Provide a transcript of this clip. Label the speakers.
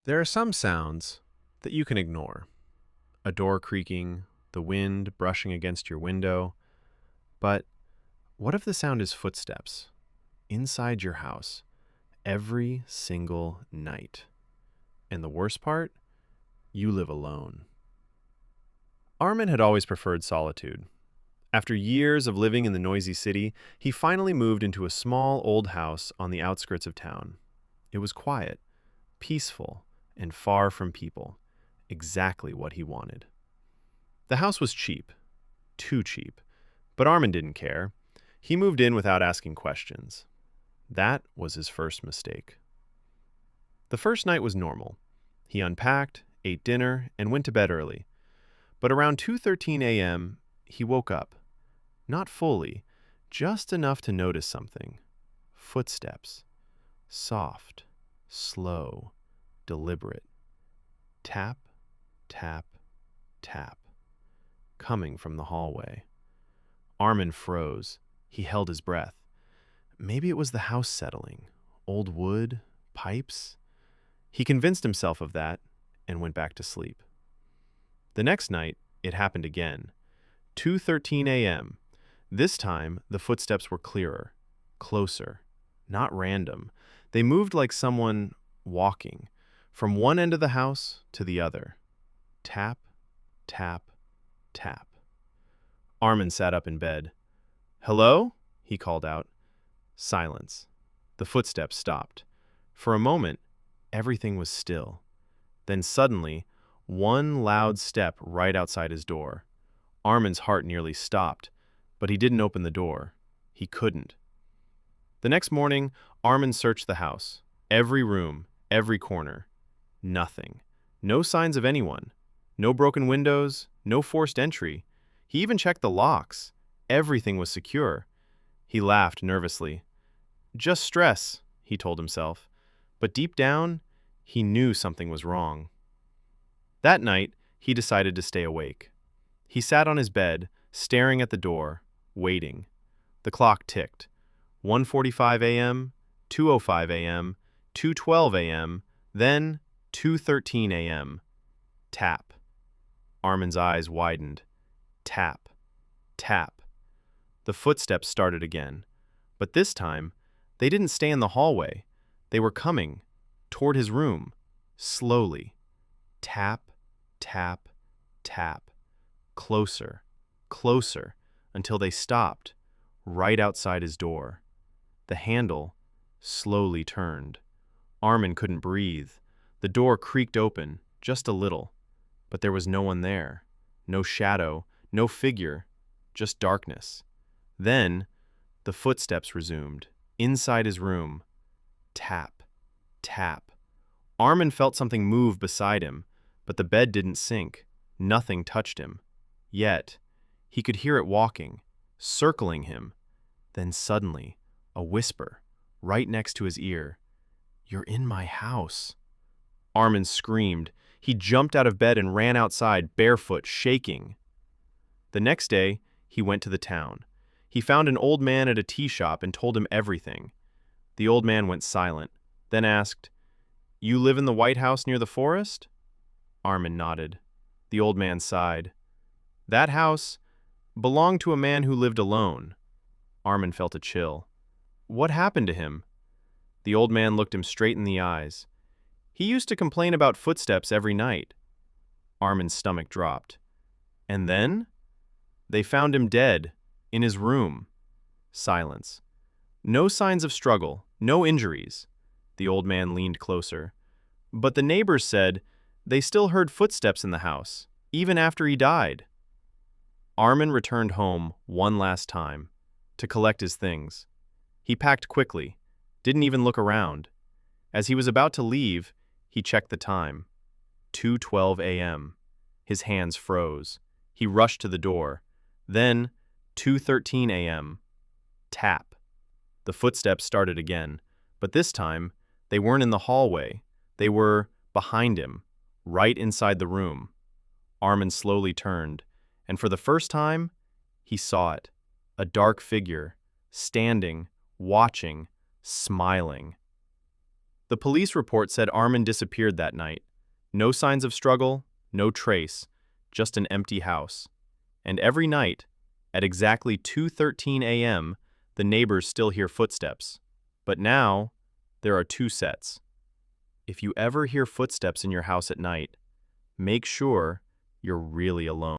Speaker 1: There are some sounds that you can ignore. A door creaking, the wind brushing against your window. But what if the sound is footsteps inside your house every single night? And the worst part? You live alone. Armin had always preferred solitude. After years of living in the noisy city, he finally moved into a small old house on the outskirts of town. It was quiet, peaceful, and far from people. Exactly what he wanted. The house was cheap, too cheap, but Armin didn't care. He moved in without asking questions. That was his first mistake. The first night was normal. He unpacked, ate dinner, and went to bed early. But around 2:13 a.m., he woke up. Not fully, just enough to notice something. Footsteps. Soft, slow, deliberate. Tap, tap, tap. Coming from the hallway. Armin froze. He held his breath. Maybe it was the house settling. Old wood, pipes. He convinced himself of that and went back to sleep. The next night, it happened again. 2:13 a.m. This time, the footsteps were clearer, closer, not random. They moved like someone walking, from one end of the house to the other. Tap, tap, tap. Armin sat up in bed. "Hello?" he called out. Silence. The footsteps stopped. For a moment, everything was still. Then suddenly, one loud step right outside his door. Armin's heart nearly stopped, but he didn't open the door. He couldn't. The next morning, Armin searched the house. Every room, every corner. Nothing. No signs of anyone. No broken windows, no forced entry. He even checked the locks. Everything was secure. He laughed nervously. Just stress, he told himself. But deep down, he knew something was wrong. That night, he decided to stay awake. He sat on his bed, staring at the door, waiting. The clock ticked. 1:45 a.m., 2:05 a.m., 2:12 a.m., then 2:13 a.m. Tap. Armin's eyes widened. Tap. Tap. The footsteps started again. But this time, they didn't stay in the hallway. They were coming toward his room, slowly. Tap, tap, tap. Closer, closer, until they stopped, right outside his door. The handle slowly turned. Armin couldn't breathe. The door creaked open, just a little. But there was no one there. No shadow, no figure, just darkness. Then, the footsteps resumed, inside his room. Tap, tap. Armin felt something move beside him, but the bed didn't sink. Nothing touched him. Yet, he could hear it walking, circling him. Then suddenly, a whisper, right next to his ear. "You're in my house." Armin screamed. He jumped out of bed and ran outside, barefoot, shaking. The next day, he went to the town. He found an old man at a tea shop and told him everything. The old man went silent, then asked, "You live in the White House near the forest?" Armin nodded. The old man sighed. "That house belonged to a man who lived alone." Armin felt a chill. "What happened to him?" The old man looked him straight in the eyes. "He used to complain about footsteps every night." Armin's stomach dropped. "And then?" "They found him dead, in his room." Silence. No signs of struggle, no injuries. The old man leaned closer. "But the neighbors said they still heard footsteps in the house, even after he died." Armin returned home one last time, to collect his things. He packed quickly, didn't even look around. As he was about to leave, he checked the time. 2:12 a.m. His hands froze. He rushed to the door. Then, 2:13 a.m. Tap. The footsteps started again, but this time, they weren't in the hallway. They were behind him, right inside the room. Armin slowly turned, and for the first time, he saw it. A dark figure, standing, watching, smiling. The police report said Armin disappeared that night. No signs of struggle, no trace, just an empty house. And every night, at exactly 2:13 a.m., the neighbors still hear footsteps. But now, there are two sets. If you ever hear footsteps in your house at night, make sure you're really alone.